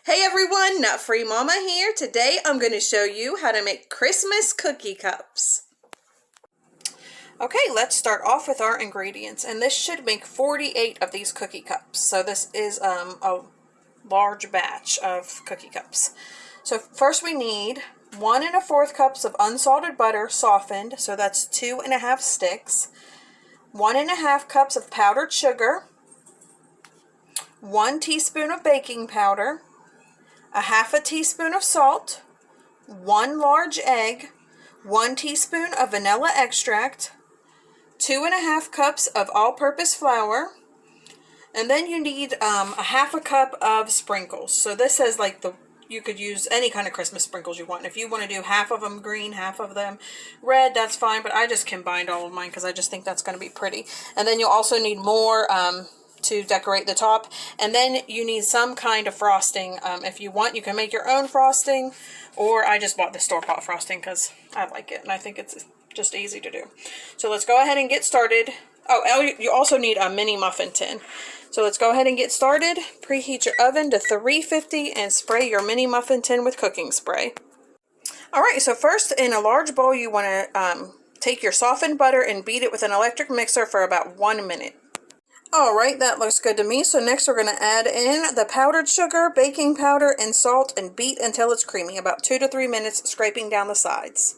Hey everyone, Nut Free Mama here. Today I'm going to show you how to make Christmas cookie cups. Okay, let's start off with our ingredients, and this should make 48 of these cookie cups. So this is a large batch of cookie cups. So first we need 1 1/4 cups of unsalted butter softened, so that's 2 1/2 sticks, 1 1/2 cups of powdered sugar, 1 teaspoon of baking powder, 1/2 teaspoon of salt, 1 large egg, 1 teaspoon of vanilla extract, 2 1/2 cups of all-purpose flour, and then you need 1/2 cup of sprinkles. So this says you could use any kind of Christmas sprinkles you want. If you want to do half of them green, half of them red, that's fine, but I just combined all of mine because I just think that's going to be pretty. And then you'll also need more to decorate the top, and then you need some kind of frosting. If you want, you can make your own frosting, or I just bought the store-bought frosting because I like it and I think it's just easy to do. So let's go ahead and get started. Oh, you also need a mini muffin tin. So let's go ahead and get started. Preheat your oven to 350 and spray your mini muffin tin with cooking spray. Alright, so first in a large bowl you want to take your softened butter and beat it with an electric mixer for about 1 minute. Alright, that looks good to me. So next we're going to add in the powdered sugar, baking powder, and salt and beat until it's creamy, about 2 to 3 minutes, scraping down the sides.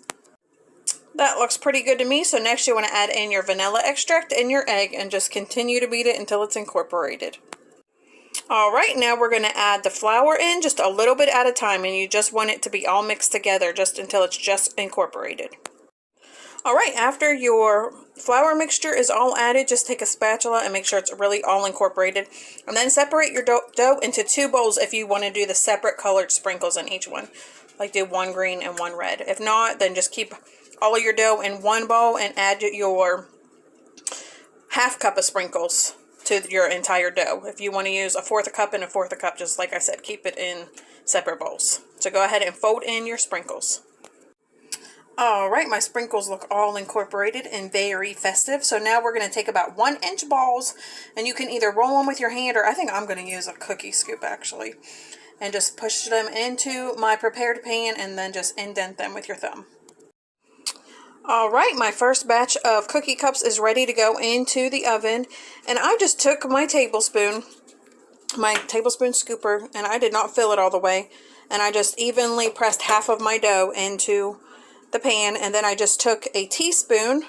That looks pretty good to me. So next you want to add in your vanilla extract and your egg and just continue to beat it until it's incorporated. Alright, now we're going to add the flour in just a little bit at a time, and you just want it to be all mixed together just until it's just incorporated. Alright, after your flour mixture is all added, just take a spatula and make sure it's really all incorporated. And then separate your dough into 2 bowls if you want to do the separate colored sprinkles in each one. Like do 1 green and 1 red. If not, then just keep all of your dough in 1 bowl and add your 1/2 cup of sprinkles to your entire dough. If you want to use 1/4 cup and 1/4 cup, just like I said, keep it in separate bowls. So go ahead and fold in your sprinkles. Alright, my sprinkles look all incorporated and very festive. So now we're going to take about 1-inch balls, and you can either roll them with your hand, or I think I'm going to use a cookie scoop actually, and just push them into my prepared pan and then just indent them with your thumb. Alright, my first batch of cookie cups is ready to go into the oven, and I just took my tablespoon scooper, and I did not fill it all the way, and I just evenly pressed half of my dough into the pan, and then I just took a teaspoon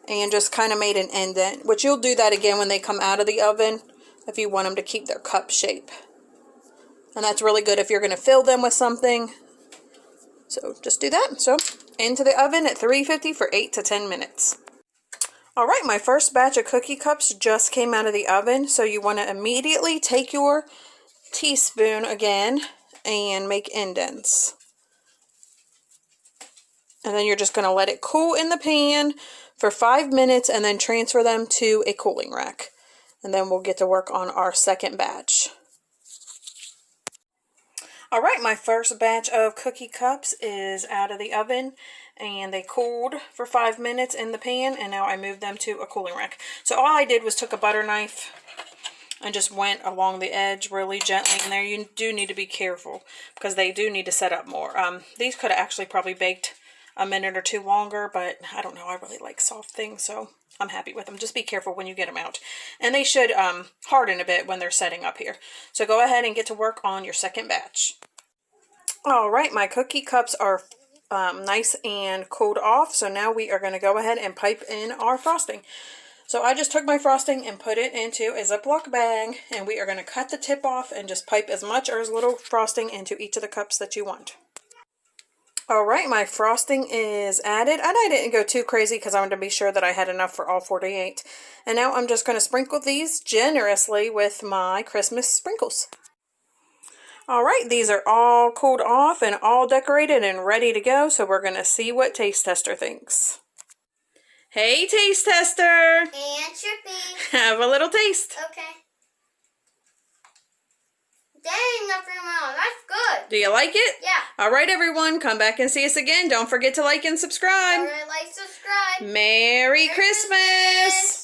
and just kind of made an indent, which you'll do that again when they come out of the oven if you want them to keep their cup shape. And that's really good if you're going to fill them with something. So just do that. So into the oven at 350 for 8 to 10 minutes. Alright, my first batch of cookie cups just came out of the oven, so you want to immediately take your teaspoon again and make indents. And then you're just going to let it cool in the pan for 5 minutes and then transfer them to a cooling rack. And then we'll get to work on our second batch. Alright, my first batch of cookie cups is out of the oven, and they cooled for 5 minutes in the pan, and now I moved them to a cooling rack. So all I did was took a butter knife and just went along the edge really gently in there. You do need to be careful because they do need to set up more. These could have actually probably baked a minute or 2 longer, but I don't know, I really like soft things, so I'm happy with them. Just be careful when you get them out. And they should harden a bit when they're setting up here. So go ahead and get to work on your second batch. Alright, my cookie cups are nice and cooled off, so now we are going to go ahead and pipe in our frosting. So I just took my frosting and put it into a Ziploc bag, and we are going to cut the tip off and just pipe as much or as little frosting into each of the cups that you want. Alright, my frosting is added, and I didn't go too crazy because I wanted to be sure that I had enough for all 48. And now I'm just going to sprinkle these generously with my Christmas sprinkles. Alright, these are all cooled off and all decorated and ready to go, so we're going to see what Taste Tester thinks. Hey, Taste Tester! And Trippy. Have a little taste. Okay. Dang, nothing wrong. That's good. Do you like it? Yeah. Alright, everyone, come back and see us again. Don't forget to like and subscribe. Alright, like, subscribe. Merry Christmas!